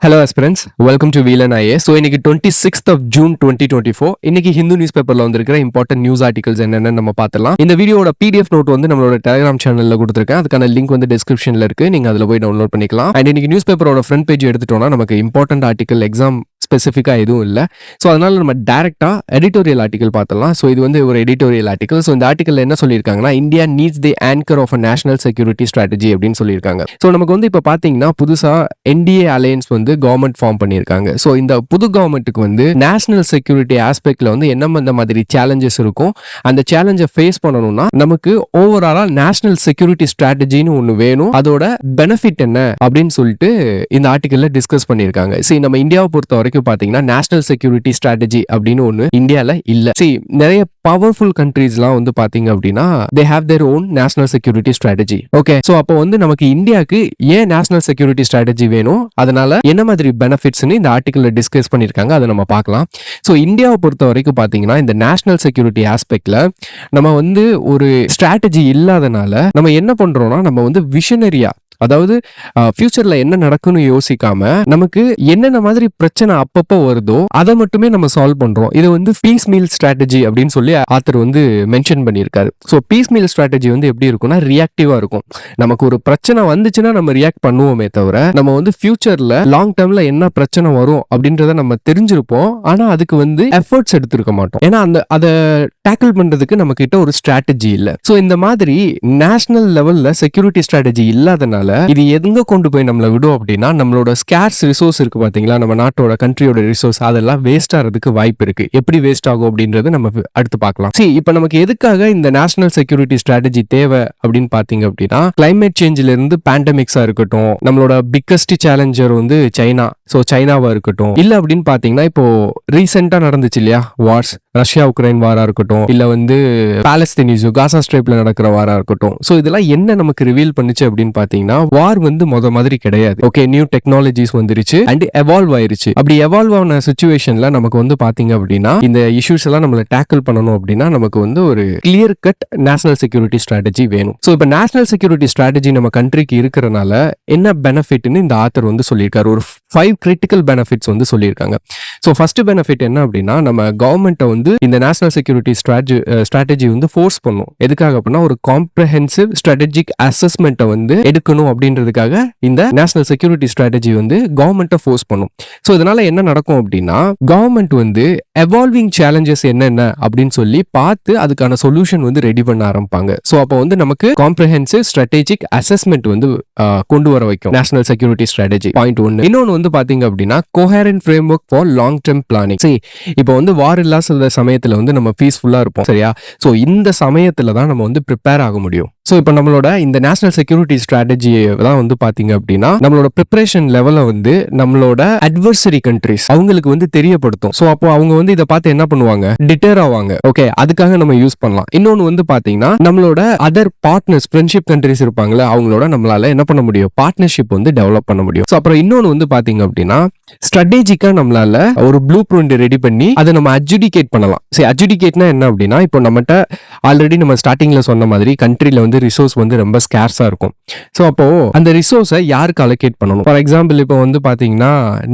Hello aspirants, welcome to VLN IAS. So இன்னைக்கு 26th of June 2024 இன்னைக்கு Hindu news பேப்பர்ல வந்திருக்கிற இம்பார்ட்டன்ட் நியூஸ் ஆர்டிகல்ஸ் என்னென்னு நம்ம பார்த்துலாம். இந்த வீடியோட PDF நோட் வந்து நம்மளோட டெலிகிராம் சேனல்ல கொடுத்துருக்கேன். அதுக்கான லிங்க் வந்து டிஸ்கிரிப்ஷன்ல இருக்கு, நீங்க அதுல போய் டவுன்லோட் பண்ணிக்கலாம். அண்ட் இன்னைக்கு நியூஸ் பேப்பரோட ஃப்ரண்ட் பேஜ் எடுத்துட்டோம்னா நமக்கு இம்பார்ட்டன்ட் ஆர்டிகல் எக்ஸாம் ஸ்பெசிஃபிக்காக எதுவும் இல்லை. ஸோ அதனால நம்ம டேரெக்டாக எடிட்டோரியல் ஆர்டிகல் பார்த்துலாம். ஸோ இது வந்து ஒரு எடிட்டோரியல் ஆர்டிகல். ஸோ இந்த ஆர்டிக்கல் என்ன சொல்லியிருக்காங்கன்னா, India needs the anchor of a national security strategy அப்படின்னு சொல்லியிருக்காங்க. ஸோ நமக்கு வந்து இப்போ பார்த்தீங்கன்னா புதுசாக NDA அலையன்ஸ் வந்து கவர்மெண்ட் ஃபார்ம் பண்ணியிருக்காங்க. ஸோ இந்த புது கவர்மெண்ட்டுக்கு வந்து நேஷனல் செக்யூரிட்டி ஆஸ்பெக்ட்ல வந்து என்ன மாதிரி சேலஞ்சஸ் இருக்கும், அந்த சேலஞ்சை ஃபேஸ் பண்ணணும்னா நமக்கு ஓவராலாக நேஷனல் செக்யூரிட்டி ஸ்ட்ராட்டஜின்னு ஒன்று வேணும். அதோட பெனிஃபிட் என்ன அப்படின்னு சொல்லிட்டு இந்த ஆர்டிக்கல்ல டிஸ்கஸ் பண்ணியிருக்காங்க. சரி, நம்ம இந்தியாவை பொறுத்த வரைக்கும் பாத்தீங்கன்னா நேஷனல் செக்யூரிட்டி ஸ்ட்ராட்டஜி அப்படின்னு ஒண்ணு இந்தியால இல்ல. நிறைய பவர்ஃபுல் கண்ட்ரீஸ்லாம் வந்து பாத்தீங்க அப்படின்னா they have their own national security strategy. Okay, so அப்போ வந்து நமக்கு இந்தியாவுக்கு ஏன் நேஷனல் செக்யூரிட்டி ஸ்ட்ராட்டஜி வேணும், அதனால என்ன மாதிரி பெனிஃபிட்ஸ்னு இந்த ஆர்டிக்கல்ல டிஸ்கஸ் பண்ணிருக்காங்க, அதை நம்ம பார்க்கலாம். ஸோ இந்தியாவை பொறுத்த வரைக்கும் பாத்தீங்கன்னா இந்த நேஷனல் செக்யூரிட்டி ஆஸ்பெக்ட்ல நம்ம வந்து ஒரு ஸ்ட்ராட்டஜி இல்லாதனால நம்ம என்ன பண்றோம்னா, நம்ம வந்து விஷனரியா, அதாவது ஃபியூச்சர்ல என்ன நடக்கும்னு யோசிக்காம நமக்கு என்னென்ன மாதிரி பிரச்சனை அப்பப்போ வருதோ அதை மட்டுமே நம்ம சால்வ் பண்றோம். இது வந்து பீஸ் மீல் ஸ்ட்ராட்டஜி அப்படின்னு சொல்லி ஆத்தர் வந்து மென்ஷன் பண்ணியிருக்காரு. ஸோ பீஸ் மீல் ஸ்ட்ராட்டஜி வந்து எப்படி இருக்கும்னா ரியாக்டிவா இருக்கும். நமக்கு ஒரு பிரச்சனை வந்துச்சுன்னா நம்ம ரியாக்ட் பண்ணுவோமே தவிர நம்ம வந்து ஃபியூச்சர்ல லாங் டேர்ம்ல என்ன பிரச்சனை வரும் அப்படின்றத நம்ம தெரிஞ்சிருப்போம். ஆனா அதுக்கு வந்து எஃபர்ட்ஸ் எடுத்திருக்க மாட்டோம். ஏன்னா அதை டேக்கிள் பண்றதுக்கு நம்ம கிட்ட ஒரு ஸ்ட்ராட்டஜி இல்ல. ஸோ இந்த மாதிரி நேஷனல் லெவல்ல செக்யூரிட்டி ஸ்ட்ராட்டஜி இல்லாதனால இது எங்க கொண்டு போய் நம்மள விடும் அப்படின்னா, நம்மளோட ஸ்கேர்ஸ் ரிசோர்ஸ் இருக்கு பாத்தீங்களா, நம்ம நாட்டோட கண்ட்ரியோட ரிசோர்ஸ், அதெல்லாம் வேஸ்ட் ஆகிறதுக்கு வாய்ப்பு இருக்கு. எப்படி வேஸ்ட் ஆகும் அப்படின்றது நம்ம அடுத்து பார்க்கலாம். சரி, இப்போ நமக்கு எதுக்காக இந்த நேஷனல் செக்யூரிட்டி ஸ்ட்ராட்டஜி தேவை அப்படின்னு பாத்தீங்க அப்படின்னா, கிளைமேட் சேஞ்சில இருந்து பேண்டமிக்ஸா இருக்கட்டும், நம்மளோட பிக்கஸ்ட் சேலஞ்சர் வந்து சைனா, ஸோ சைனாவா இருக்கட்டும், இல்ல அப்படின்னு பாத்தீங்கன்னா இப்போ ரீசெண்டா நடந்துச்சு இல்லையா வார்ஸ், ரஷ்யா உக்ரைன் வாரா இருக்கட்டும், இல்ல வந்து பாலஸ்தீன் இஷ்யூ, காசா ஸ்ட்ரைப்ல நடக்கிற வாரா இருக்கட்டும். ஸோ இதெல்லாம் என்ன நமக்கு ரிவீல் பண்ணுச்சு அப்படின்னு பாத்தீங்கன்னா, வார் வந்து மாதிரி கிடையாது. ஓகே, நியூ டெக்னாலஜிஸ் வந்துருச்சு அண்ட் எவால்வ் ஆயிருச்சு. அப்படி எவால்வ் ஆன சிச்சுவேஷன்ல நமக்கு வந்து பாத்தீங்க அப்படின்னா இந்த இஷ்யூஸ் எல்லாம் நம்மள டேக்கிள் பண்ணணும் அப்படின்னா நமக்கு வந்து ஒரு clear cut national security strategy வேணும். ஸோ இப்போ நேஷனல் செக்யூரிட்டி ஸ்ட்ராட்டஜி நம்ம கண்ட்ரிக்கு இருக்கிறனால என்ன பெனிஃபிட்னு இந்த ஆத்தர் வந்து சொல்லியிருக்காரு. ஒரு 5 கிரிட்டிக்கல் பெனிஃபிட்ஸ் வந்து சொல்லியிருக்காங்க. ஸோ ஃபர்ஸ்ட் பெனிஃபிட் என்ன அப்படின்னா, நம்ம கவர்மெண்ட்டை வந்து இந்த நேஷனல் செக்யூரிட்டி ஸ்ட்ராட்டஜி வந்து ஃபோர்ஸ் பண்ணும். எதுக்காக அப்படின்னா, ஒரு காம்ப்ரஹென்சிவ் ஸ்ட்ராட்டஜிக் அசஸ்மெண்ட்டை வந்து எடுக்கணும் அப்படின்றதுக்காக இந்த நேஷனல் செக்யூரிட்டி ஸ்ட்ராட்டஜி வந்து கவர்மெண்ட்டை ஃபோர்ஸ் பண்ணும். ஸோ இதனால என்ன நடக்கும் அப்படின்னா, கவர்மெண்ட் வந்து எவால்விங் சேலஞ்சஸ் என்னென்ன அப்படின்னு சொல்லி பார்த்து அதுக்கான சொல்யூஷன் வந்து ரெடி பண்ண ஆரம்பிப்பாங்க. ஸோ அப்போ வந்து நமக்கு காம்ப்ரஹென்சிவ் ஸ்ட்ராட்டஜிக் அசஸ்மெண்ட் வந்து கொண்டு வர வைக்கும் நேஷனல் செக்யூரிட்டி ஸ்ட்ராட்டஜி. பாயிண்ட் 1. இன்னொன்று வந்து பாத்தீங்க அப்படின்னா, coherent framework for long term planning. சரி, இப்போ வந்து வார் இல்லாத சமயத்துல வந்து நம்ம பீஸ்ஃபுல்லா இருப்போம், சரியா? ஸோ இந்த சமயத்துல தான் நம்ம வந்து ப்ரிப்பேர் ஆக முடியும். ஸோ இப்போ நம்மளோட இந்த நேஷனல் செக்யூரிட்டி ஸ்ட்ராட்டஜி தான் வந்து பாத்தீங்க அப்படின்னா நம்மளோட ப்ரிப்பரேஷன் லெவலை வந்து நம்மளோட அட்வர்சரி கண்ட்ரிஸ் அவங்களுக்கு வந்து தெரியப்படுத்தும். ஸோ அப்போ அவங்க வந்து இதை பார்த்து என்ன பண்ணுவாங்க, டிட்டர் ஆவாங்க. ஓகே, அதுக்காக நம்ம யூஸ் பண்ணலாம். இன்னொன்று வந்து பாத்தீங்கன்னா நம்மளோட அதர் பார்ட்னர்ஸ், ஃப்ரெண்ட்ஷிப் கண்ட்ரிஸ் இருப்பாங்களே, அவங்களோட நம்மளால என்ன பண்ண முடியும், பார்ட்னர்ஷிப் வந்து டெவலப் பண்ண முடியும். ஸோ அப்புறம் இன்னொன்று வந்து பாத்தீங்க அப்படின்னா ஸ்ட்ராட்டஜிக்கா நம்மளால ஒரு ப்ளூ பிரிண்ட் ரெடி பண்ணி அதை நம்ம அட்ஜுடிகேட் பண்ணலாம். சரி, அட்ஜுடிகேட்னா என்ன அப்படின்னா, இப்போ நம்மகிட்ட ஆல்ரெடி நம்ம ஸ்டார்டிங்ல சொன்ன மாதிரி கண்ட்ரில வந்து ரிசோர்ஸ் வந்து ரொம்ப ஸ்கேர்ஸா இருக்கும். ஸோ அப்போ அந்த ரிசோர்ஸை யாருக்கு அலோகேட் பண்ணணும்? ஃபார் எக்ஸாம்பிள் இப்போ வந்து பாத்தீங்கன்னா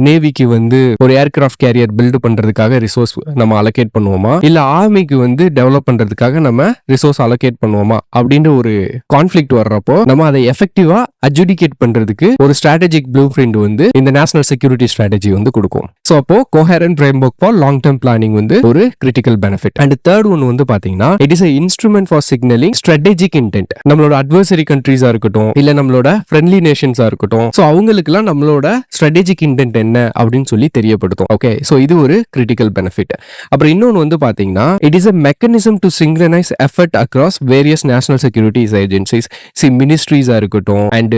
நேவிக்கு வந்து ஒரு ஏர்கிராஃப்ட் கேரியர் பில்டு பண்றதுக்காக ரிசோர்ஸ் நம்ம அலோகேட் பண்ணுவோமா, இல்ல ஆர்மிக்கு வந்து டெவலப் பண்றதுக்காக நம்ம ரிசோர்ஸ் அலோகேட் பண்ணுவோமா அப்படின்ற ஒரு கான்ஃபிளிக்ட் வர்றப்போ நம்ம அதை எஃபெக்டிவா அட்ஜுடிகேட் பண்றதுக்கு ஒரு ஸ்ட்ராட்டஜிக் ப்ளூ பிரிண்ட் வந்து இந்த நேஷனல் செக்யூரிட்டி ஸ்ட்ராட்டஜி வந்து கொடுக்கும். ஸோ அப்போ coherent framework for long term planning வந்து ஒரு critical benefit. And third one வந்து பாத்தீங்கன்னா, it is a instrument for signaling strategic intent. நம்மளோட அட்வர்சரி கண்ட்ரீஸா இருக்கட்டும், இல்ல நம்மளோட ஃப்ரெண்ட்லி நேஷன்ஸா இருக்கட்டும், ஸோ அவங்களுக்குலாம் நம்மளோட ஸ்ட்ராட்டஜிக் இன்டென்ட் என்ன அப்படின்னு சொல்லி தெரியப்படுத்தும். ஓகே, ஸோ இது ஒரு கிரிட்டிக்கல் பெனிஃபிட். அப்புறம் இன்னொன்று வந்து பாத்தீங்கன்னா, it is a mechanism to synchronize effort across various national security agencies. மினிஸ்ட்ரிஸா இருக்கட்டும் அண்ட்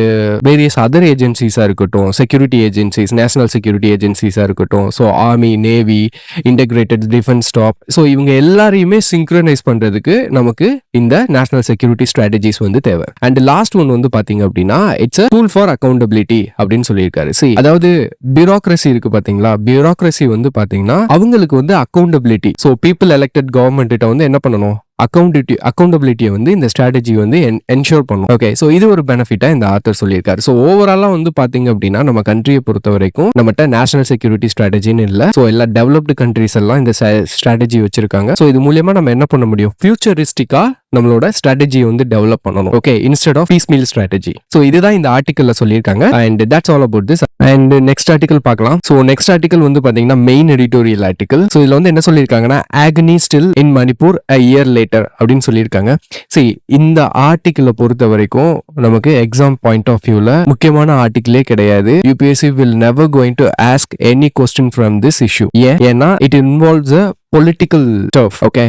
வேரியஸ் அதர் ஏஜென்சிஸா இருக்கட்டும், செக்யூரிட்டி ஏஜென்சிஸ், நேஷனல் செக்யூரிட்டி ஏஜென்சிஸா இருக்கட்டும், so army, navy, integrated defence stop, so இவங்க எல்லாரையுமே சிங்க்ரனைஸ் பண்றதுக்கு நமக்கு இந்த நேஷனல் செக்யூரிட்டி ஸ்ட்ராட்டஜிஸ் வந்து தேவை. அண்ட் லாஸ்ட் ஒன் வந்து பாத்தீங்க அப்படின்னா, it's a tool for accountability அப்படின்னு சொல்லியிருக்காரு. அதாவது பியூரோக்ரசி இருக்கு பாத்தீங்களா, பியூரோக்ரசி வந்து பாத்தீங்கன்னா அவங்களுக்கு வந்து accountability. So people elected government கிட்ட வந்து என்ன பண்ணணும், அக்கௌண்டபிலிட்டியை வந்து இந்த ஸ்ட்ராட்டஜி வந்து என்ஷோர் பண்ணும். ஓகே, ஸோ இது ஒரு பெனிஃபிட்டா இந்த ஆத்தர் சொல்லியிருக்காரு. ஸோ ஓவராலா வந்து பாத்தீங்க அப்படின்னா நம்ம கண்ட்ரியை பொறுத்த வரைக்கும் நம்மகிட்ட நேஷனல் செக்யூரிட்டி ஸ்ட்ராட்டஜின்னு இல்லை. ஸோ எல்லா டெவலப்டு கண்ட்ரிஸ் எல்லாம் இந்த ஸ்ட்ராட்டஜி வச்சிருக்காங்க. ஸோ இது மூலியமா நம்ம என்ன பண்ண முடியும், ஃபியூச்சரிஸ்டிக்கா நம்மளோட ஸ்ட்ராட்டஜி வந்து டெவலப் பண்ணணும். Okay, instead of piecemeal strategy. So இதுதான் இந்த ஆர்டிகல்ல சொல்லியிருக்காங்க. And that's all about this. And next article பார்க்கலாம். ஸோ நெக்ஸ்ட் ஆர்டிகல் வந்து பாத்தீங்கன்னா மெயின் எடிட்டோரியல் ஆர்டிகல். ஸோ இதுல வந்து என்ன சொல்லியிருக்காங்கன்னா, agony still in Manipur a year later அப்படின்னு சொல்லியிருக்காங்க. சரி, இந்த ஆர்டிகிளை பொறுத்த வரைக்கும் நமக்கு எக்ஸாம் பாயிண்ட் ஆஃப் வியூல முக்கியமான ஆர்டிகிளே கிடையாது. UPSC will never going to ask any question from this issue. ஏன்னா it involves a political turf. Okay,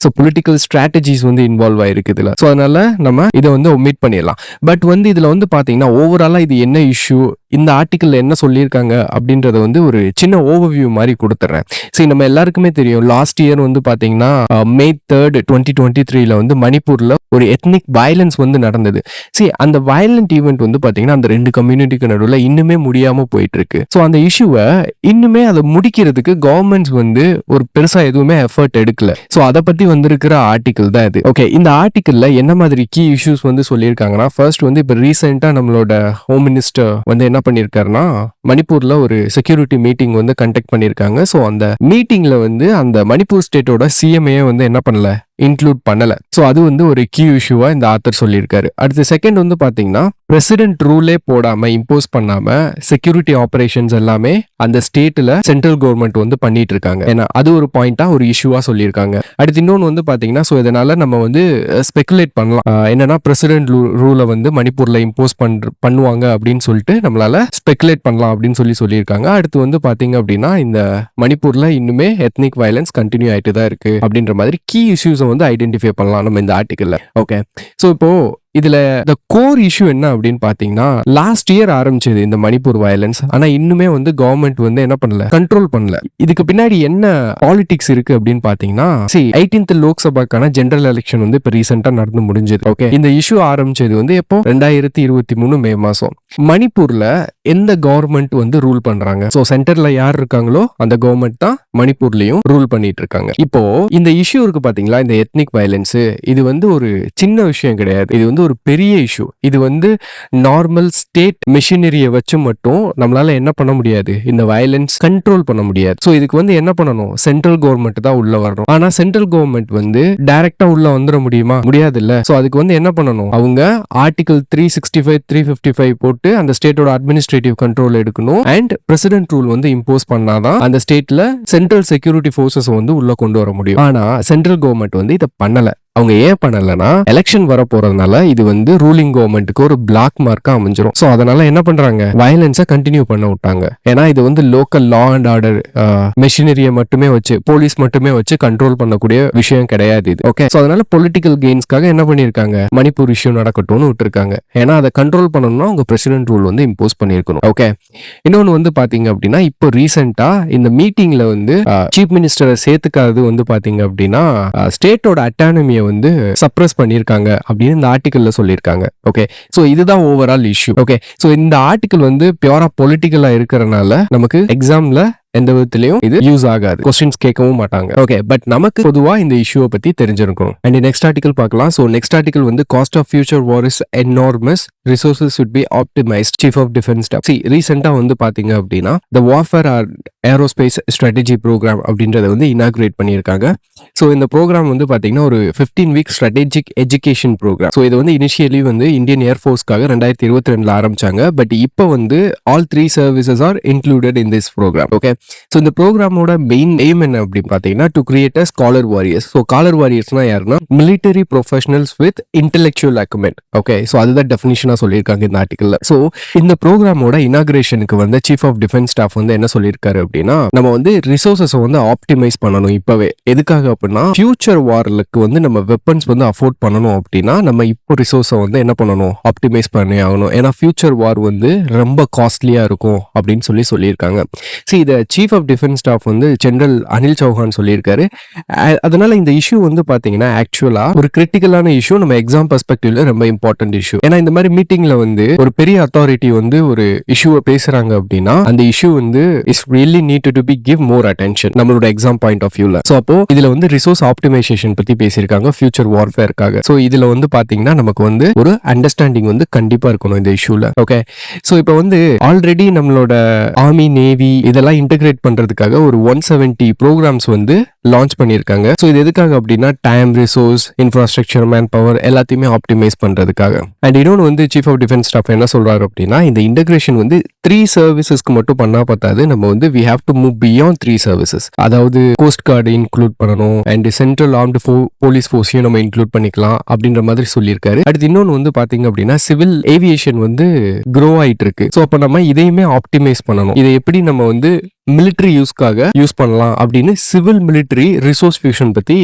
so political strategies வந்து இன்வால்வ் ஆயிருக்கு இதுல. ஸோ அதனால நம்ம இதை வந்து ஒமிட் பண்ணிடலாம். பட் வந்து இதுல வந்து பாத்தீங்கன்னா ஓவராலா இது என்ன இஷ்யூ, இந்த ஆர்டிக்கல்ல என்ன சொல்லியிருக்காங்க அப்படின்றத வந்து ஒரு சின்ன ஓவர்வியூ மாதிரி கொடுத்துறேன். சரி, நம்ம எல்லாருக்குமே தெரியும் லாஸ்ட் இயர் வந்து பாத்தீங்கன்னா May 3rd 2023 வந்து மணிப்பூர்ல ஒரு எத்னிக் வயலன்ஸ் வந்து நடந்தது. சரி, அந்த வயலண்ட் ஈவெண்ட் வந்து பாத்தீங்கன்னா அந்த ரெண்டு கம்யூனிட்டிக்கு நடுவில் இன்னுமே முடியாம போயிட்டு இருக்கு. ஸோ அந்த இஷ்யூவை இன்னுமே அதை முடிக்கிறதுக்கு கவர்மெண்ட்ஸ் வந்து ஒரு பெருசா எதுவுமே எஃபர்ட் எடுக்கல. சோ அத பத்தி வந்திருக்கிற ஆர்டிகல் தான் இது. ஓகே, இந்த ஆர்டிகல்ல என்ன மாதிரி கீ இஷ்யூஸ் வந்து சொல்லியிருக்காங்கன்னா, ஃபர்ஸ்ட் வந்து இப்ப ரீசெண்டா நம்மளோட ஹோம் மினிஸ்டர் வந்து என்ன பண்ணிருக்காருன்னா மணிப்பூர்ல ஒரு செக்யூரிட்டி மீட்டிங் வந்து கண்டக்ட் பண்ணிருக்காங்க. சோ அந்த மீட்டிங்ல வந்து அந்த மணிப்பூர் ஸ்டேட்டோட சிஎம்ஏ வந்து என்ன பண்ணல, இன்க்ளூட் பண்ணல. சோ அது வந்து ஒரு கீ இஷ்யூவா இந்த ஆத்தர் சொல்லியிருக்காரு. அடுத்து செகண்ட் வந்து பாத்தீங்கன்னா, பிரசிடென்ட் ரூலே போடாம இம்போஸ் பண்ணாம செக்யூரிட்டி ஆபரேஷன்ஸ் எல்லாமே அந்த ஸ்டேட்ல சென்ட்ரல் கவர்மெண்ட் வந்து பண்ணிட்டு இருக்காங்க. ஏன்னா அது ஒரு பாயிண்டா ஒரு இஷ்யூவா சொல்லியிருக்காங்க. அடுத்து இன்னொன்று வந்து பாத்தீங்கன்னா, சோ இதனால நம்ம வந்து ஸ்பெகுலேட் பண்ணலாம். என்னன்னா பிரசிடென்ட் ரூலை வந்து மணிப்பூர்ல இம்போஸ் பண்ணுவாங்க அப்படின்னு சொல்லிட்டு நம்மளால ஸ்பெகுலேட் பண்ணலாம் அப்படின்னு சொல்லியிருக்காங்க. அடுத்து வந்து பாத்தீங்க அப்படின்னா, இந்த மணிப்பூர்ல இன்னுமே எத்னிக் வயலன்ஸ் கண்டினியூ ஆயிட்டு தான் இருக்கு அப்படின்ற மாதிரி கீ இஷ்யூஸ் வந்து ஐடென்டிஃபை பண்ணலாம் நம்ம இந்த ஆர்டிக்கல்ல. ஓகே, சோ இப்போ இதுல the கோர் இஷ்யூ என்ன அப்படின்னு பாத்தீங்கன்னா, லாஸ்ட் இயர் ஆரம்பிச்சது இந்த மணிப்பூர் வயலன்ஸ். ஆனா இன்னுமே வந்து கவர்மெண்ட் வந்து என்ன பண்ணல, கண்ட்ரோல் பண்ணல. இதுக்கு பின்னாடி என்ன பாலிடிக்ஸ் இருக்கு அப்படின்னு பாத்தீங்கன்னா, 18th லோக்சபாக்கான ஜெனரல் எலெக்ஷன் வந்து இப்ப ரீசெண்டா நடந்து முடிஞ்சது. ஓகே, இந்த இஷ்யூ ஆரம்பிச்சது வந்து எப்போ 2023 மே மாசம். மணிப்பூர்ல எந்த கவர்மெண்ட் வந்து ரூல் பண்றாங்க, சோ சென்டர்ல யார் இருக்காங்களோ அந்த கவர்மெண்ட் தான் மணிப்பூர்லயும் ரூல் பண்ணிட்டு இருக்காங்க. இப்போ இந்த இஷ்யூ இருக்கு பாத்தீங்களா, இந்த எத்னிக் வயலன்ஸ், இது வந்து ஒரு சின்ன விஷயம் கிடையாது. இது வந்து ஒரு பெரிய இஷ்யூ. இது வந்து நார்மல் ஸ்டேட் மெஷினரியை வச்சு மட்டும் நம்மளால என்ன பண்ண முடியாது, இந்த வயலன்ஸ் கண்ட்ரோல் பண்ண முடியாது. சோ இதுக்கு வந்து என்ன பண்ணணும், சென்ட்ரல் கவர்மெண்ட் தான் உள்ள வரணும். ஆனா சென்ட்ரல் கவர்மெண்ட் வந்து டைரக்டா உள்ள வந்துட முடியுமா, முடியாது இல்ல. சோ அதுக்கு வந்து என்ன பண்ணணும், அவங்க ஆர்டிகல் 365 355 போட்டு அந்த ஸ்டேட்டோட அட்மினிஸ்ட்ரேட்டிவ் கண்ட்ரோல் எடுக்கணும். அண்ட் பிரசிடென்ட் ரூல் வந்து இம்போஸ் பண்ணாதான் அந்த ஸ்டேட்ல சென்ட்ரல் செக்யூரிட்டி போர்சஸ் வந்து உள்ள கொண்டு வர முடியும். ஆனா சென்ட்ரல் கவர்மெண்ட் வந்து இதை பண்ணல. அவங்க ஏன் பண்ணலன்னா, எலெக்ஷன் வர போறதுனால இது வந்து ரூலிங் கவர்மெண்ட்டுக்கு ஒரு பிளாக் மார்க்கா அமைஞ்சிரும். சோ அதனால என்ன பண்றாங்க, வயலன்ஸை கண்டினியூ பண்ண விட்டாங்க. ஏன்னா இது வந்து லோக்கல் லா அண்ட் ஆர்டர் மெஷினரியை மட்டுமே வச்சு, போலீஸ் மட்டுமே வச்சு கண்ட்ரோல் பண்ணக்கூடிய விஷயம் கிடையாது இது. ஓகே, சோ அதனால பொலிட்டிக்கல் கெயின்ஸ்க்காக என்ன பண்ணிருக்காங்க, மணிப்பூர் இஷ்யூ நடக்கட்டும்னு விட்டுருக்காங்க. ஏன்னா அதை கண்ட்ரோல் பண்ணணும்னா அவங்க பிரசிடென்ட் ரூல் வந்து இம்போஸ் பண்ணிருக்கணும். ஓகே, இன்னொன்னு வந்து பாத்தீங்க அப்படின்னா, இப்போ ரீசெண்டா இந்த மீட்டிங்ல வந்து சீஃப் மினிஸ்டரை சேர்த்துக்காதது வந்து பாத்தீங்க அப்படின்னா, ஸ்டேட்டோட அட்டானமியை வந்து சப்ரஸ் பண்ணிருக்காங்க அப்படின்னு இந்த ஆர்டிகல்ல சொல்லியிருக்காங்க. ஓகே, சோ இதுதான் ஓவரால் இஷ்யூ. ஓகே, சோ இந்த ஆர்டிகல் வந்து பியூரா பொலிட்டிக்கலா இருக்கிறனால நமக்கு எக்ஸாம்ல எந்த விதத்திலையும் இது யூஸ் ஆகாது, கொஸ்டின்ஸ் கேட்கவும் மாட்டாங்க. ஓகே, பட் நமக்கு பொதுவா இந்த இஷ்யூவை பத்தி தெரிஞ்சிருக்கும். அண்ட் நெக்ஸ்ட் ஆர்டிகல் பார்க்கலாம். சோ நெக்ஸ்ட் ஆர்டிகல் வந்து cost of future war is enormous, resources should be optimized, chief of defence staff. ரீசெண்டா வந்து பாத்தீங்க அப்படின்னா, the warfare aerospace strategy programme அப்படின்றத வந்து இனாகுரேட் பண்ணியிருக்காங்க. ஸோ இந்த ப்ரோக்ராம் வந்து பார்த்தீங்கன்னா ஒரு 15 week strategic education programme. So இது வந்து இனிஷியலி வந்து இந்தியன் ஏர்ஃபோர்ஸ்க்காக 2022 ஆரம்பிச்சாங்க. பட் இப்போ வந்து all 3 services are included in this program. Okay, so இந்த ப்ரோக்ராமோட மெயின் எய்ம் என்ன அப்படின்னு பார்த்தீங்கன்னா, to create a scholar warriors. So scholar வாரியர்ஸ்னா யாருன்னா, military professionals with intellectual acumen. Okay, so அதுதான் டெஃபினிஷனா சொல்லியிருக்காங்க இந்த ஆர்டிகல்ல. ஸோ இந்த ப்ரோக்ராமோட இனாகுரேஷனுக்கு வந்து சீஃப் ஆஃப் டிஃபென்ஸ் ஸ்டாஃப் வந்து என்ன சொல்லியிருக்காரு அப்படின்னா, நம்ம வந்து ரிசோர்சஸ் வந்து ஆப்டிமைஸ் பண்ணணும் இப்பவே. எதுக்காக அப்படின்னா, ஃபியூச்சர் வார்லுக்கு வந்து நம்ம வெப்பன்ஸ் வந்து அஃபோர்ட் பண்ணணும் அப்படின்னா நம்ம இப்போ ரிசோர்ஸை வந்து என்ன பண்ணணும், ஆப்டிமைஸ் பண்ணி ஆகணும். ஏன்னா ஃபியூச்சர் வார் வந்து ரொம்ப காஸ்ட்லியா இருக்கும் அப்படின்னு சொல்லியிருக்காங்க. இதை சீஃப் ஆஃப் டிஃபென்ஸ் ஸ்டாஃப் வந்து ஜெனரல் அனில் சௌஹான் சொல்லியிருக்காரு. அதனால இந்த இஷ்யூ வந்து பாத்தீங்கன்னா ஆக்சுவலா ஒரு கிரிட்டிக்கலான இஷ்யூ, நம்ம எக்ஸாம் பெர்ஸ்பெக்டிவ்ல ரொம்ப இம்பார்ட்டன்ட் இஷ்யூ. ஏன்னா இந்த மாதிரி மீட்டிங்ல வந்து ஒரு பெரிய அத்தாரிட்டி வந்து ஒரு இஷ்யூவை பேசுறாங்க அப்படின்னா அந்த இஷ்யூ வந்து is really need to be give more attention நம்மளோட எக்ஸாம் பாயிண்ட் ஆஃப் வியூல. ஸோ அப்போ இதுல வந்து ரிசோர்ஸ் ஆப்டிமைசேஷன் பத்தி பேசியிருக்காங்க ஃபியூச்சர் வார்ஃபேருக்காக. ஸோ இதுல வந்து பாத்தீங்கன்னா நமக்கு வந்து ஒரு அண்டர்ஸ்டாண்டிங் வந்து கண்டிப்பா இருக்கணும் இந்த இஷ்யூல. ஓகே, ஸோ இப்போ வந்து ஆல்ரெடி நம்மளோட ஆர்மி நேவி இதெல்லாம் இன்டகிரேட் பண்றதுக்காக ஒரு 170 ப்ரோக்ராம்ஸ் வந்து லான்ச் பண்ணியிருக்காங்க. ஸோ இது எதுக்காக அப்படின்னா time, resource, infrastructure, man power எல்லாத்தையுமே ஆப்டிமைஸ் பண்றதுக்காக. அண்ட் இன்னொன்று வந்து சீஃப் ஆஃப் டிஃபென்ஸ் ஸ்டாஃப் என்ன சொல்றாரு அப்படின்னா, இந்த இன்டகிரேஷன் வந்து 3 சர்வீசஸ்க்கு மட்டும் பண்ணா பார்த்தாது, நம்ம வந்து we have to move beyond 3 services. அதாவது கோஸ்ட் கார்டு இன்க்ளூட் பண்ணணும் அண்ட் சென்ட்ரல் ஆர்ம்டு போலீஸ் ஃபோர்ஸையும் நம்ம இன்க்ளூட் பண்ணிக்கலாம் அப்படின்ற மாதிரி சொல்லியிருக்காரு. அடுத்து இன்னொன்று வந்து பாத்தீங்க அப்படின்னா சிவில் ஏவியேஷன் வந்து க்ரோ ஆயிட்டு இருக்கு. ஸோ அப்போ நம்ம இதையுமே ஆப்டிமைஸ் பண்ணணும். இதை எப்படி நம்ம வந்து மிலிட்டரி யூஸ்க்காக யூஸ் பண்ணலாம் அப்படின்னு சிவில் மிலிட்டரி ரிசோர்ஸ் ஃபியூஷன் பத்தி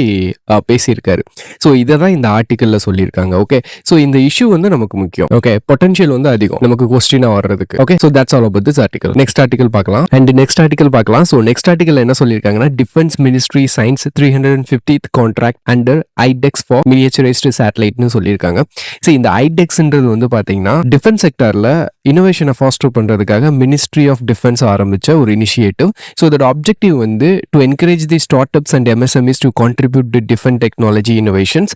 பேசியிருக்காரு. ஸோ இதை தான் இந்த ஆர்டிக்கல்ல சொல்லியிருக்காங்க. ஓகே, ஸோ இந்த இஷ்யூ வந்து நமக்கு முக்கியம். ஓகே, பொட்டன்ஷியல் வந்து அதிகம் நமக்கு கொஸ்டினா வர்றதுக்கு. Okay, so that's all about this article. Next article பார்க்கலாம். அண்ட் நெக்ஸ்ட் ஆர்டிகல் பார்க்கலாம். ஸோ நெக்ஸ்ட் ஆர்டிகல் என்ன சொல்லியிருக்காங்கன்னா, defence ministry signs 350th contract under iDEX for miniaturised சேட்டலைட்னு சொல்லியிருக்காங்க. ஸோ இந்த ஐடெக்ஸ்ன்றது வந்து பாத்தீங்கன்னா டிஃபென்ஸ் செக்டர்ல இனோவேஷனை ஃபாஸ்டர் பண்றதுக்காக மினிஸ்ட்ரி ஆஃப் டிஃபென்ஸ் ஆரம்பிச்ச ஒரு இனிஷியேட்டிவ். So that objective வந்து to encourage the startups and MSMEs to contribute to different technology innovations.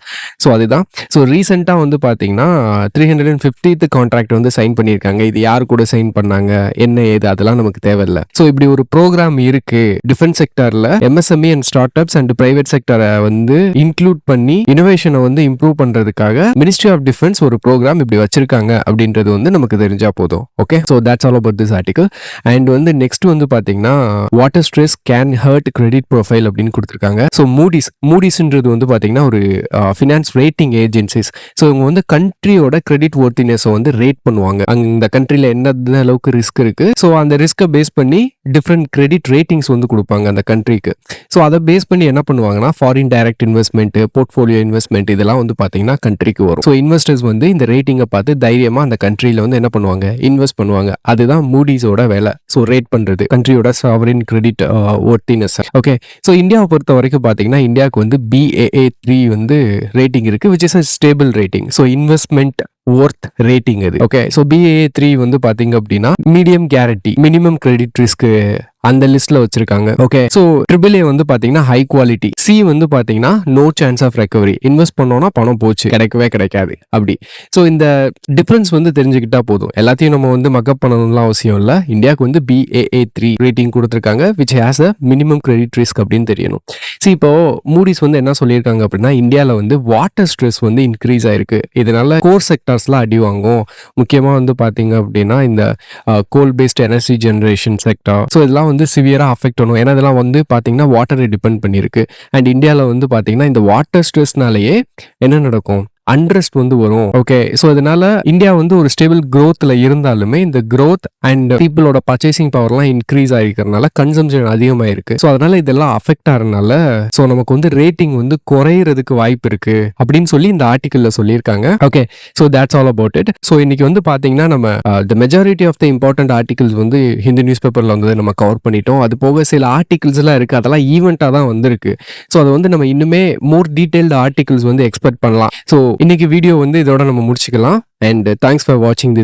So அதுதான். ஸோ ரீசெண்டாக வந்து பார்த்தீங்கன்னா 350th கான்ட்ராக்ட் வந்து சைன் பண்ணியிருக்காங்க. இது யார் கூட சைன் பண்ணாங்க, என்ன ஏது, அதெல்லாம் நமக்கு தேவையில்லை. ஸோ இப்படி ஒரு ப்ரோக்ராம் இருக்கு டிஃபென்ஸ் செக்டர்ல MSME and startups and private செக்டரை வந்து இன்க்ளூட் பண்ணி இனோவேஷனை வந்து இம்ப்ரூவ் பண்றதுக்காக மினிஸ்ட்ரி ஆஃப் டிஃபென்ஸ் ஒரு ப்ரோக்ராம் இப்படி வச்சிருக்காங்க அப்படின்றது வந்து நமக்கு தெரிஞ்சா போதும். Okay, so that's all about this article. And வந்து நெக்ஸ்ட் வந்து பார்த்தீங்கன்னா water stress can hurt credit profile அப்படின்னு கொடுத்துருக்காங்க. ஸோ மூடிஸ்ன்றது வந்து பார்த்தீங்கன்னா ஒரு ஃபினான்ஸ் ரேட்டிங் ஏஜென்சிஸ். ஸோ இவங்க வந்து கண்ட்ரியோட கிரெடிட் ஒர்த்தினஸை வந்து ரேட் பண்ணுவாங்க. அந்த கண்ட்ரியில் என்ன அளவுக்கு ரிஸ்க் இருக்கு, ஸோ அந்த ரிஸ்க்கை பேஸ் பண்ணி டிஃப்ரெண்ட் கிரெடிட் ரேட்டிங்ஸ் வந்து கொடுப்பாங்க அந்த கண்ட்ரிக்கு. ஸோ அதை பேஸ் பண்ணி என்ன பண்ணுவாங்கன்னா foreign direct investment, portfolio investment இதெல்லாம் வந்து பார்த்தீங்கன்னா கண்ட்ரிக்கு வரும். ஸோ இன்வெஸ்டர்ஸ் வந்து இந்த ரேட்டிங்கை பார்த்து தைரியமாக அந்த கண்ட்ரியில் வந்து என்ன பண்ணுவாங்க, இன்வெஸ்ட் பண்ணுவாங்க. அதுதான் மூடிஸோட வேலை. ஸோ ரேட் பண்றது கண்ட்ரியோட sovereign credit worthiness. Okay, so இந்தியாவை பொறுத்த வரைக்கும் பார்த்தீங்கன்னா இந்தியாவுக்கு வந்து BAA3 வந்து ரேட்டிங் இருக்கு, which is a stable rating. So investment worth rating அது. ஓகே, ஸோ BAA3 வந்து பாத்தீங்க அப்படின்னா medium guarantee, minimum credit risk அந்த லிஸ்ட்ல வச்சிருக்காங்க. ஓகே, ஸோ AAA வந்து பாத்தீங்கன்னா ஹை குவாலிட்டி, C வந்து பாத்தீங்கன்னா no chance of recovery, invest பண்ணோம்னா பணம் போச்சு, கிடைக்கவே கிடைக்காது அப்படி. ஸோ இந்த டிஃபரன்ஸ் வந்து தெரிஞ்சுக்கிட்டா போதும். எல்லாத்தையும் நம்ம வந்து மக்கப் பண்ணணும்லாம் அவசியம் இல்லை. இந்தியாவுக்கு வந்து BAA3 ரேட்டிங் கொடுத்துருக்காங்க, which has a minimum credit risk அப்படின்னு தெரியணும். சரி, இப்போ மூடிஸ் வந்து என்ன சொல்லியிருக்காங்க அப்படின்னா இந்தியாவில் வந்து வாட்டர் ஸ்ட்ரெஸ் வந்து இன்க்ரீஸ் ஆயிருக்கு. இதனால கோர் செக்டர்ஸ்லாம் அடி வாங்கும். முக்கியமாக வந்து பார்த்தீங்க அப்படின்னா இந்த coal based energy generation sector. So இதெல்லாம் வந்து சிவியராக அஃபெக்ட் பண்ணும். ஏன்னா இதெல்லாம் வந்து பார்த்தீங்கன்னா வாட்டரை டிபெண்ட் பண்ணியிருக்கு. அண்ட் இந்தியாவில் வந்து பார்த்தீங்கன்னா இந்த வாட்டர் ஸ்ட்ரெஸ்னாலேயே என்ன நடக்கும், அன்ரெஸ்ட் வந்து வரும். ஓகே, ஸோ அதனால இந்தியா வந்து ஒரு ஸ்டேபிள் க்ரோத்ல இருந்தாலுமே இந்த க்ரோத் அண்ட் பீப்புளோட பர்ச்சேசிங் பவர்லாம் இன்க்ரீஸ் ஆகிருக்கிறதுனால கன்சம்ஷன் அதிகமாயிருக்கு. ஸோ அதனால இதெல்லாம் அஃபெக்ட் ஆகிறதுனால ஸோ நமக்கு வந்து ரேட்டிங் வந்து குறையிறதுக்கு வாய்ப்பு இருக்கு அப்படின்னு சொல்லி இந்த ஆர்டிக்கல்ல சொல்லியிருக்காங்க. Okay, so that's all about it. So இன்னைக்கு வந்து பாத்தீங்கன்னா நம்ம the majority of the important articles வந்து ஹிந்து நியூஸ் பேப்பர்ல வந்து நம்ம கவர் பண்ணிட்டோம். அது போக சில ஆர்டிகல்ஸ் எல்லாம் இருக்கு, அதெல்லாம் ஈவெண்ட்டாக தான் வந்திருக்கு. ஸோ அதை வந்து நம்ம இன்னுமே மோர் டீடைல்டு ஆர்டிகல்ஸ் வந்து எக்ஸ்பெக்ட் பண்ணலாம். ஸோ இன்னைக்கு வீடியோ வந்து இதோட நம்ம முடிச்சுக்கலாம். அண்ட் தேங்க்ஸ் ஃபார் வாட்சிங் திஸ்.